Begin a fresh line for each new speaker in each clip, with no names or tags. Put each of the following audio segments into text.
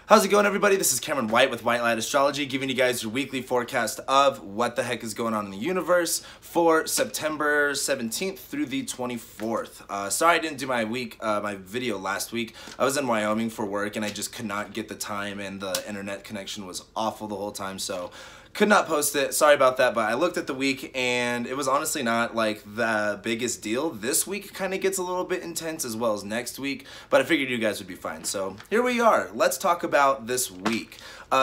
How's it going, everybody? This is Cameron White with White Light Astrology, giving you guys your weekly forecast of what the heck is going on in the universe for September 17th through the 24th. Sorry I didn't do my video last week. I was in Wyoming for work and I just could not get the time, and the internet connection was awful the whole time, so could not post it. Sorry about that, but I looked at the week and it was honestly not like the biggest deal. This week kind of gets a little bit intense, as well as next week, but I figured you guys would be fine. So here we are. Let's talk about this week.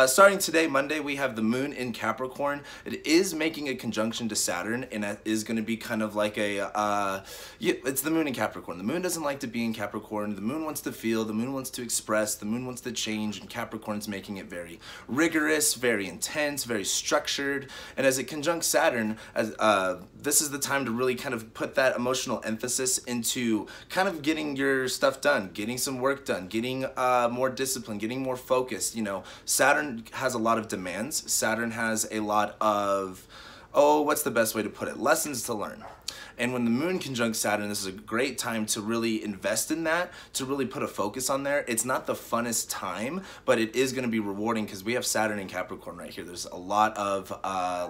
Starting today, Monday, we have the moon in Capricorn. It is making a conjunction to Saturn, and that is going to be kind of like it's the moon in Capricorn. The moon doesn't like to be in Capricorn. The moon wants to feel, the moon wants to express, the moon wants to change, and Capricorn's making it very rigorous, very intense, very structured. And as it conjuncts Saturn, this is the time to really kind of put that emotional emphasis into kind of getting your stuff done, getting some work done, getting more discipline, getting more focused. You know, Saturn has a lot of demands. Saturn has a lot of, what's the best way to put it? Lessons to learn. And when the moon conjuncts Saturn, this is a great time to really invest in that, to really put a focus on there. It's not the funnest time, but it is going to be rewarding because we have Saturn in Capricorn right here. There's a lot of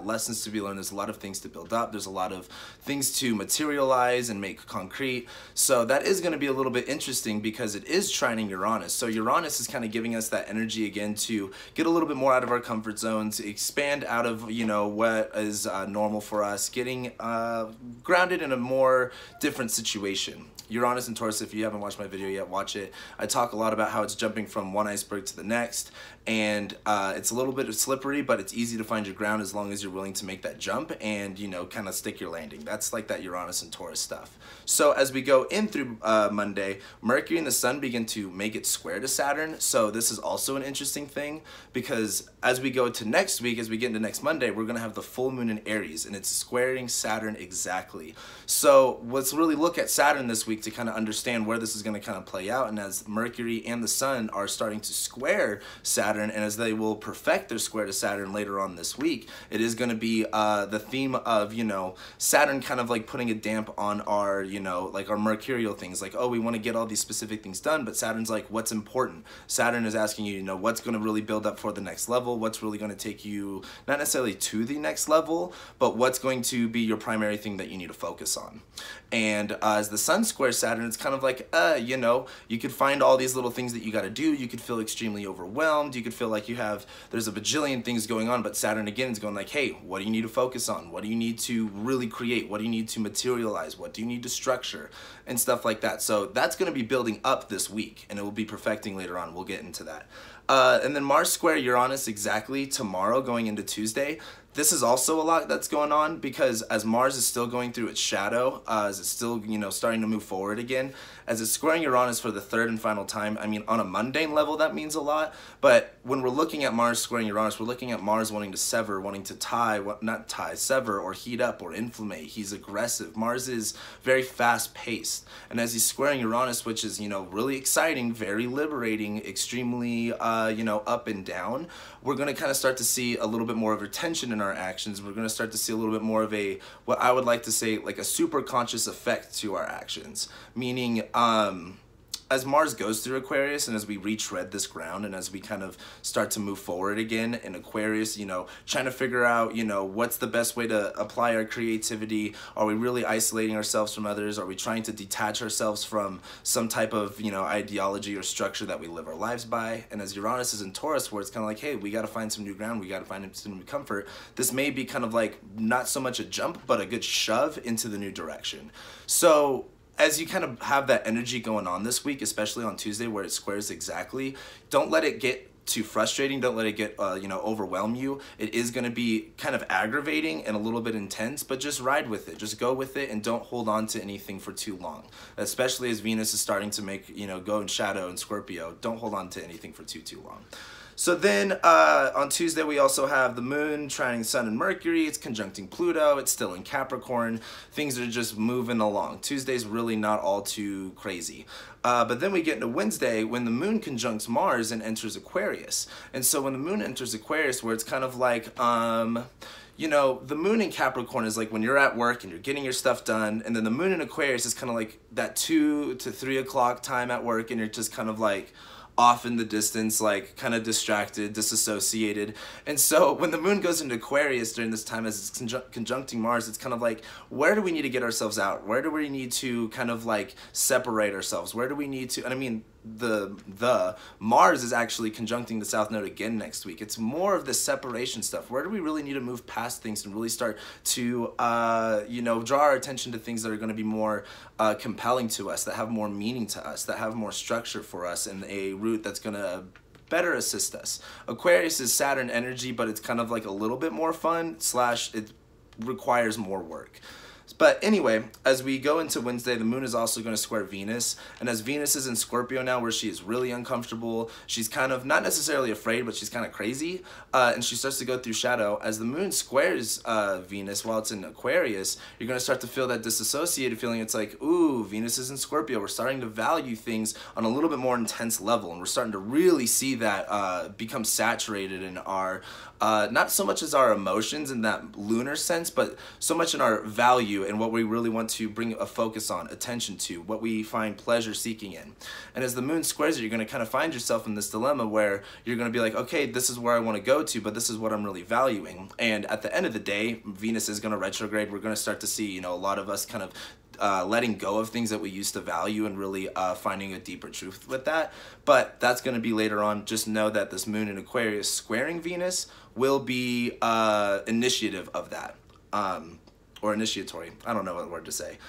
lessons to be learned. There's a lot of things to build up. There's a lot of things to materialize and make concrete. So that is going to be a little bit interesting because it is trining Uranus. So Uranus is kind of giving us that energy again to get a little bit more out of our comfort zones, expand out of, you know, what is normal for us, getting grounded in a more different situation. Uranus and Taurus, if you haven't watched my video yet, watch it. I talk a lot about how it's jumping from one iceberg to the next, and it's a little bit slippery, but it's easy to find your ground as long as you're willing to make that jump and, you know, kind of stick your landing. That's like that Uranus and Taurus stuff. So as we go in through Monday, Mercury and the Sun begin to make it square to Saturn. So this is also an interesting thing because as we go to next week, as we get into next Monday, we're going to have the full moon in Aries, and it's squaring Saturn exactly. So let's really look at Saturn this week to kind of understand where this is going to kind of play out. And as Mercury and the Sun are starting to square Saturn, and as they will perfect their square to Saturn later on this week, it is going to be the theme of, you know, Saturn kind of like putting a damp on our, you know, like our mercurial things, like, oh, we want to get all these specific things done, but Saturn's like, what's important? Saturn is asking you, you know, what's going to really build up for the next level, what's really going to take you not necessarily to the next level, but what's going to be your primary thing that you need to focus on. And as the Sun squares Saturn, it's kind of like, you know, you could find all these little things that you got to do. You could feel extremely overwhelmed. You could feel like there's a bajillion things going on, but Saturn again is going like, hey, what do you need to focus on? What do you need to really create? What do you need to materialize? What do you need to structure? And stuff like that. So that's going to be building up this week, and it will be perfecting later on. We'll get into that. And then Mars square Uranus exactly tomorrow going into Tuesday. This is also a lot that's going on because as Mars is still going through its shadow, as it's still, you know, starting to move forward again, as it's squaring Uranus for the third and final time. I mean, on a mundane level, that means a lot. But when we're looking at Mars squaring Uranus, we're looking at Mars wanting to sever, wanting to sever or heat up or inflammate. He's aggressive. Mars is very fast-paced. And as he's squaring Uranus, which is, you know, really exciting, very liberating, extremely, you know, up and down, we're going to kind of start to see a little bit more of a tension in our actions. We're going to start to see a little bit more of a, what I would like to say, like a super conscious effect to our actions. Meaning, as Mars goes through Aquarius and as we retread this ground and as we kind of start to move forward again in Aquarius, you know, trying to figure out, you know, what's the best way to apply our creativity? Are we really isolating ourselves from others? Are we trying to detach ourselves from some type of, you know, ideology or structure that we live our lives by? And as Uranus is in Taurus, where it's kind of like, hey, we got to find some new ground, we got to find some new comfort, this may be kind of like not so much a jump, but a good shove into the new direction. So as you kind of have that energy going on this week, especially on Tuesday where it squares exactly, don't let it get too frustrating. Don't let it get, you know, overwhelm you. It is going to be kind of aggravating and a little bit intense, but just ride with it. Just go with it and don't hold on to anything for too long, especially as Venus is starting to make, you know, go in shadow in Scorpio. Don't hold on to anything for too long. So then on Tuesday, we also have the moon trining Sun and Mercury. It's conjuncting Pluto. It's still in Capricorn. Things are just moving along. Tuesday's really not all too crazy. But then we get into Wednesday when the moon conjuncts Mars and enters Aquarius. And so when the moon enters Aquarius, where it's kind of like, you know, the moon in Capricorn is like when you're at work and you're getting your stuff done, and then the moon in Aquarius is kind of like that 2 to 3 o'clock time at work, and you're just kind of like, off in the distance, like kind of distracted, disassociated. And so when the moon goes into Aquarius during this time as it's conjuncting Mars, it's kind of like, where do we need to get ourselves out? Where do we need to kind of like separate ourselves? Where do we need to, and I mean, the Mars is actually conjuncting the South Node again next week. It's more of the separation stuff. Where do we really need to move past things and really start to you know, draw our attention to things that are going to be more compelling to us, that have more meaning to us, that have more structure for us, and a route that's going to better assist us. Aquarius is Saturn energy, but it's kind of like a little bit more fun / it requires more work. But anyway, as we go into Wednesday, the moon is also going to square Venus. And as Venus is in Scorpio now, where she is really uncomfortable, she's kind of not necessarily afraid, but she's kind of crazy. And she starts to go through shadow. As the moon squares Venus while it's in Aquarius, you're going to start to feel that disassociated feeling. It's like, ooh, Venus is in Scorpio. We're starting to value things on a little bit more intense level. And we're starting to really see that become saturated in our, not so much as our emotions in that lunar sense, but so much in our value and what we really want to bring a focus on, attention to, what we find pleasure seeking in. And as the moon squares it, you're going to kind of find yourself in this dilemma where you're going to be like, okay, this is where I want to go to, but this is what I'm really valuing. And at the end of the day, Venus is going to retrograde. We're going to start to see, you know, a lot of us kind of letting go of things that we used to value and really finding a deeper truth with that. But that's going to be later on. Just know that this moon in Aquarius squaring Venus will be initiative of that. Or initiatory. I don't know what word to say.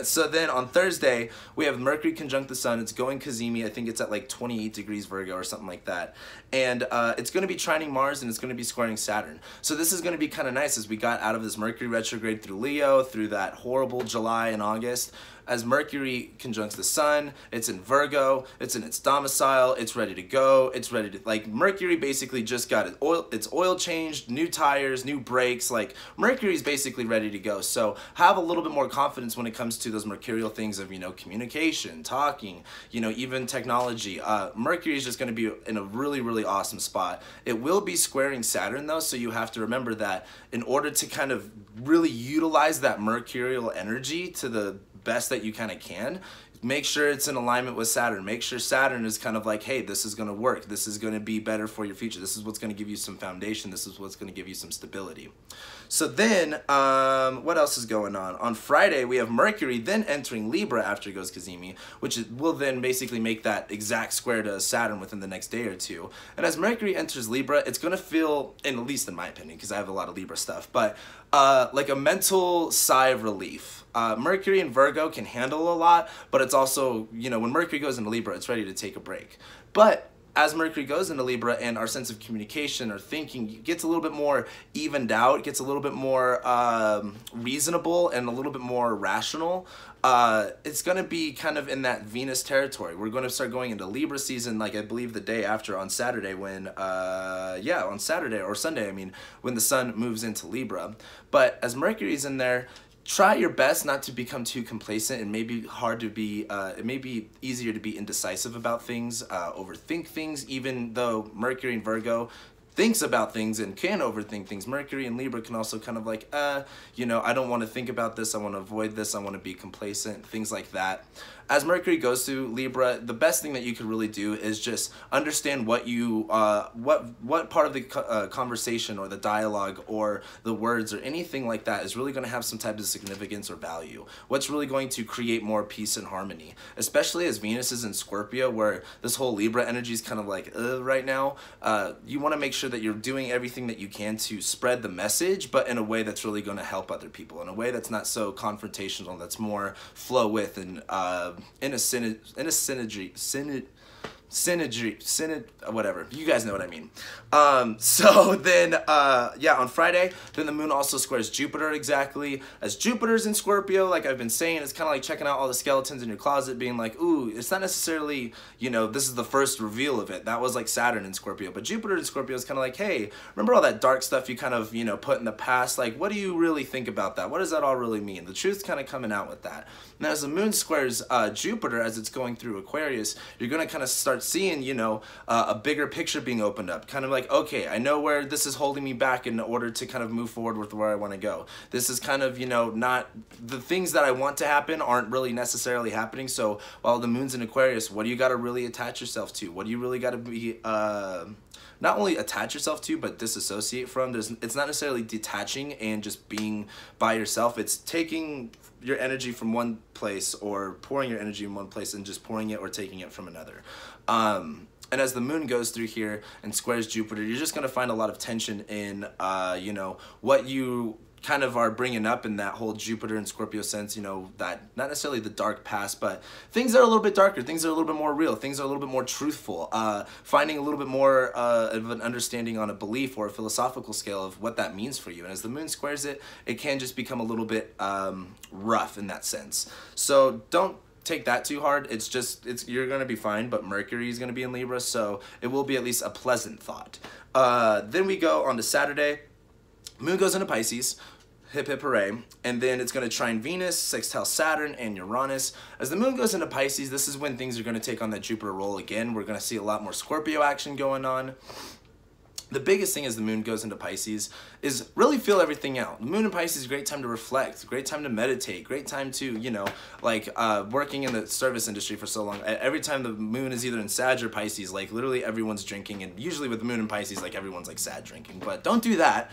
So then on Thursday, we have Mercury conjunct the Sun. It's going cazimi. I think it's at like 28 degrees Virgo or something like that. And it's going to be trining Mars and it's going to be squaring Saturn. So this is going to be kind of nice as we got out of this Mercury retrograde through Leo, through that horrible July and August. As Mercury conjuncts the Sun, it's in Virgo, it's in its domicile, it's ready to go, it's ready to, like, Mercury basically just got its oil changed, new tires, new brakes, like, Mercury's basically ready to go. So have a little bit more confidence when it comes to those mercurial things of, you know, communication, talking, you know, even technology. Mercury is just going to be in a really, really awesome spot. It will be squaring Saturn, though, so you have to remember that in order to kind of really utilize that mercurial energy to the best that you kind of can, make sure it's in alignment with Saturn. Make sure Saturn is kind of like, hey, this is going to work. This is going to be better for your future. This is what's going to give you some foundation. This is what's going to give you some stability. So then, what else is going on? On Friday, we have Mercury then entering Libra after it goes cazimi, which will then basically make that exact square to Saturn within the next day or two. And as Mercury enters Libra, it's going to feel, and at least in my opinion, because I have a lot of Libra stuff, but like a mental sigh of relief. Mercury and Virgo can handle a lot, but it's also, you know, when Mercury goes into Libra, it's ready to take a break. But as Mercury goes into Libra and our sense of communication or thinking gets a little bit more evened out, gets a little bit more reasonable and a little bit more rational, it's going to be kind of in that Venus territory. We're going to start going into Libra season, like I believe the day after on Saturday when, yeah, on Saturday or Sunday, I mean, when the sun moves into Libra. But as Mercury's in there, try your best not to become too complacent. It may be hard to be, it may be easier to be indecisive about things, overthink things, even though Mercury and Virgo thinks about things and can overthink things. Mercury and Libra can also kind of like, you know, I don't want to think about this, I want to avoid this, I want to be complacent, things like that. As Mercury goes to Libra, the best thing that you could really do is just understand what you, what part of the conversation or the dialogue or the words or anything like that is really going to have some type of significance or value. What's really going to create more peace and harmony, especially as Venus is in Scorpio, where this whole Libra energy is kind of like right now. You want to make sure that you're doing everything that you can to spread the message, but in a way that's really going to help other people, in a way that's not so confrontational, that's more flow with and in a synergy, whatever, you guys know what I mean. So then, yeah, on Friday, then the moon also squares Jupiter exactly. As Jupiter's in Scorpio, like I've been saying, it's kind of like checking out all the skeletons in your closet, being like, ooh, it's not necessarily, you know, this is the first reveal of it. That was like Saturn in Scorpio, but Jupiter in Scorpio is kind of like, hey, remember all that dark stuff you kind of, you know, put in the past? Like, what do you really think about that? What does that all really mean? The truth's kind of coming out with that. Now, as the moon squares Jupiter as it's going through Aquarius, you're going to kind of start start seeing, you know, a bigger picture being opened up. Kind of like, okay, I know where this is holding me back in order to kind of move forward with where I want to go. This is kind of, you know, not the things that I want to happen aren't really necessarily happening. So while the moon's in Aquarius, what do you got to really attach yourself to? What do you really got to be, not only attach yourself to, but disassociate from? It's not necessarily detaching and just being by yourself. It's taking your energy from one place, or pouring your energy in one place and just pouring it or taking it from another. And as the moon goes through here and squares Jupiter, you're just going to find a lot of tension in, you know, what you kind of are bringing up in that whole Jupiter and Scorpio sense, you know, that not necessarily the dark past, but things that are a little bit darker, things that are a little bit more real, things that are a little bit more truthful, finding a little bit more of an understanding on a belief or a philosophical scale of what that means for you. And as the moon squares it, it can just become a little bit rough in that sense. So don't take that too hard. It's just, you're going to be fine, but Mercury is going to be in Libra, so it will be at least a pleasant thought. Then we go on to Saturday. Moon goes into Pisces, hip hip hooray, and then it's going to trine Venus, sextile Saturn, and Uranus. As the moon goes into Pisces, this is when things are going to take on that Jupiter role again. We're going to see a lot more Scorpio action going on. The biggest thing as the moon goes into Pisces is really feel everything out. The moon in Pisces is a great time to reflect, great time to meditate, great time to, you know, like working in the service industry for so long. Every time the moon is either in Sag or Pisces, like literally everyone's drinking, and usually with the moon in Pisces, like everyone's like sad drinking, but don't do that.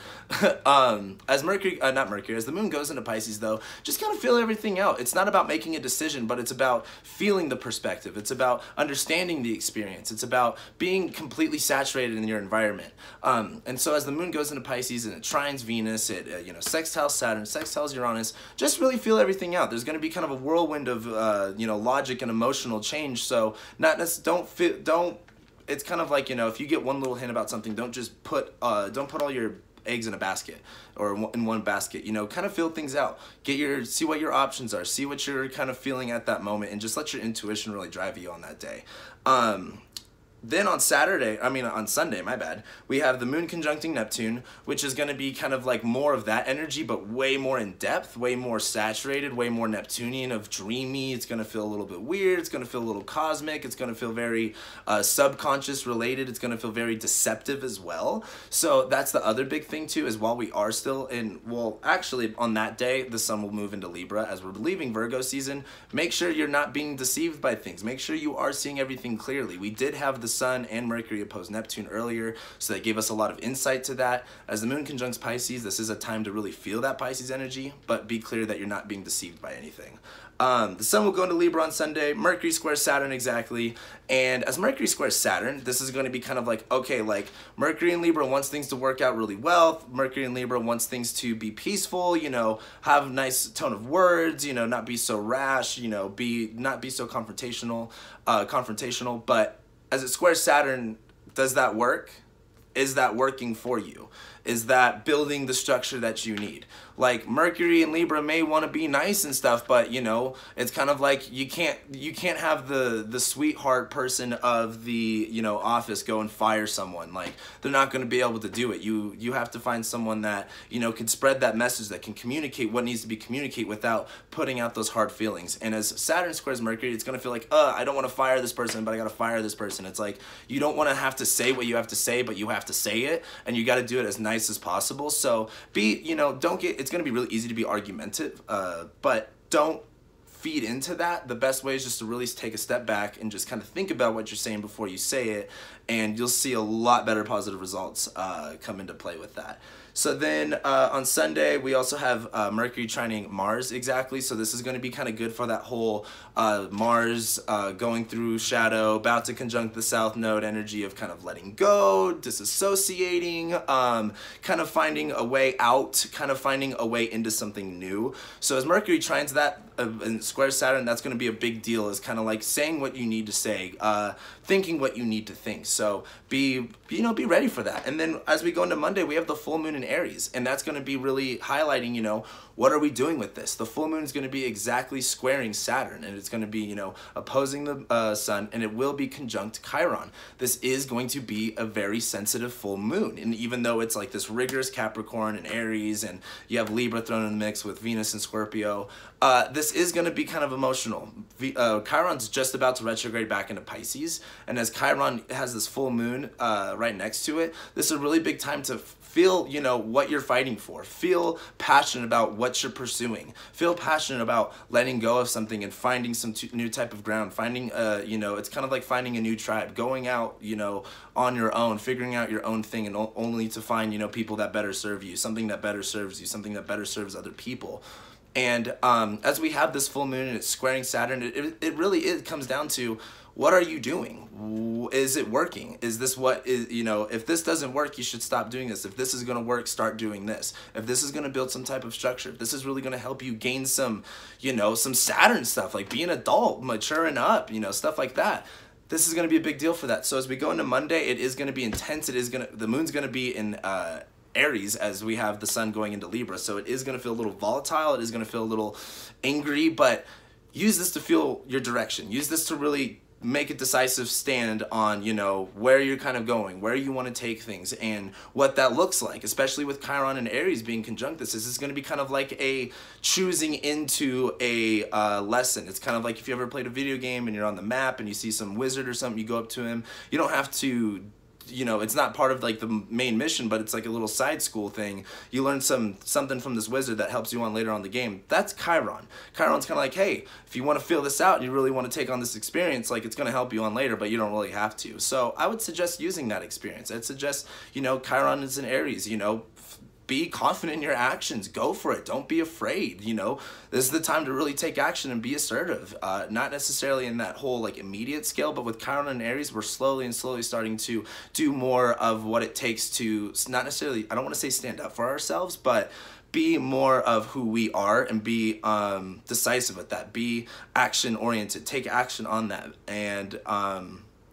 As Mercury, not Mercury, as the moon goes into Pisces though, just kind of feel everything out. It's not about making a decision, but it's about feeling the perspective. It's about understanding the experience. It's about being completely saturated in your environment. And so as the moon goes into Pisces and it trines Venus, it you know, sextiles Saturn, sextiles Uranus, just really feel everything out. There's going to be kind of a whirlwind of you know, logic and emotional change. So it's kind of like, you know, if you get one little hint about something, don't just put all your eggs in a basket or in one basket. You know, kind of feel things out. See what your options are. See what you're kind of feeling at that moment, and just let your intuition really drive you on that day. Then on Sunday, my bad, we have the moon conjuncting Neptune, which is going to be kind of like more of that energy, but way more in depth, way more saturated, way more Neptunian of dreamy. It's going to feel a little bit weird. It's going to feel a little cosmic. It's going to feel very subconscious related. It's going to feel very deceptive as well. So that's the other big thing too, is while we are still in, well, actually on that day, the sun will move into Libra as we're leaving Virgo season. Make sure you're not being deceived by things. Make sure you are seeing everything clearly. We did have the Sun and Mercury oppose Neptune earlier, so that gave us a lot of insight to that. As the moon conjuncts Pisces, this is a time to really feel that Pisces energy, but be clear that you're not being deceived by anything. The sun will go into Libra on Sunday. Mercury squares Saturn exactly. And as Mercury squares Saturn, this is going to be kind of like, okay, like Mercury in Libra wants things to work out really well. Mercury in Libra wants things to be peaceful, you know, have a nice tone of words, you know, not be so rash, you know, not be so confrontational, but as it squares Saturn, does that work? Is that working for you? Is that building the structure that you need? Like Mercury and Libra may want to be nice and stuff, but you know, it's kind of like you can't have the sweetheart person of the, you know, office go and fire someone. Like they're not going to be able to do it. You have to find someone that, you know, can spread that message, that can communicate what needs to be communicated without putting out those hard feelings. And as Saturn squares Mercury, it's going to feel like, I don't want to fire this person, but I got to fire this person. It's like you don't want to have to say what you have to say, but you have to say it, and you got to do it as nice as possible. So it's going to be really easy to be argumentative, but don't feed into that. The best way is just to really take a step back and just kind of think about what you're saying before you say it, and you'll see a lot better positive results come into play with that. So then on Sunday, we also have Mercury trining Mars exactly. So this is going to be kind of good for that whole Mars going through shadow, about to conjunct the South Node energy of kind of letting go, disassociating, kind of finding a way out, kind of finding a way into something new. So as Mercury trines that and squares Saturn, that's going to be a big deal. Is kind of like saying what you need to say, thinking what you need to think. So be ready for that. And then as we go into Monday, we have the full moon in Aries, and that's going to be really highlighting, you know, what are we doing with this? The full moon is going to be exactly squaring Saturn, and it's going to be, you know, opposing the sun, and it will be conjunct Chiron. This is going to be a very sensitive full moon, and even though it's like this rigorous Capricorn and Aries, and you have Libra thrown in the mix with Venus and Scorpio, this is going to be kind of emotional. Chiron's just about to retrograde back into Pisces, and as Chiron has this full moon right next to it, this is a really big time to feel, you know, what you're fighting for. Feel passionate about what you're pursuing. Feel passionate about letting go of something and finding some new type of ground. Finding, you know, it's kind of like finding a new tribe. Going out, you know, on your own, figuring out your own thing, and only to find, you know, people that better serve you, something that better serves you, something that better serves other people. And as we have this full moon and it's squaring Saturn, it really comes down to, what are you doing? Is it working? Is this what is, you know, if this doesn't work, you should stop doing this. If this is going to work, start doing this. If this is going to build some type of structure, if this is really going to help you gain some, you know, some Saturn stuff, like be an adult, maturing up, you know, stuff like that. This is going to be a big deal for that. So as we go into Monday, it is going to be intense. The moon's going to be in Aries as we have the sun going into Libra. So it is going to feel a little volatile. It is going to feel a little angry, but use this to feel your direction. Use this to really make a decisive stand on, you know, where you're kind of going, where you want to take things, and what that looks like, especially with Chiron and Aries being conjunct. This is going to be kind of like a choosing into a lesson. It's kind of like if you ever played a video game and you're on the map and you see some wizard or something, you go up to him. You don't have to, you know, it's not part of like the main mission, but it's like a little side school thing. You learn something from this wizard that helps you on later on the game. That's Chiron. Chiron's kind of like, hey, if you want to feel this out and you really want to take on this experience, like, it's going to help you on later, but you don't really have to. So I would suggest using that experience. I'd suggest, you know, Chiron is in Aries, you know, be confident in your actions. Go for it. Don't be afraid. You know, this is the time to really take action and be assertive. Not necessarily in that whole like immediate scale, but with Chiron and Aries, we're slowly and slowly starting to do more of what it takes to not necessarily, I don't want to say stand up for ourselves, but be more of who we are and be decisive at that. Be action oriented. Take action on that. And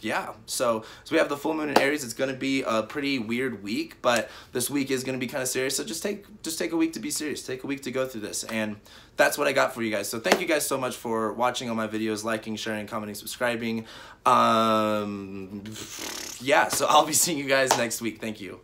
yeah, so we have the full moon in Aries. It's going to be a pretty weird week, but this week is going to be kind of serious. So just take a week to be serious. Take a week to go through this, and that's what I got for you guys. So thank you guys so much for watching all my videos, liking, sharing, commenting, subscribing. Yeah, so I'll be seeing you guys next week. Thank you.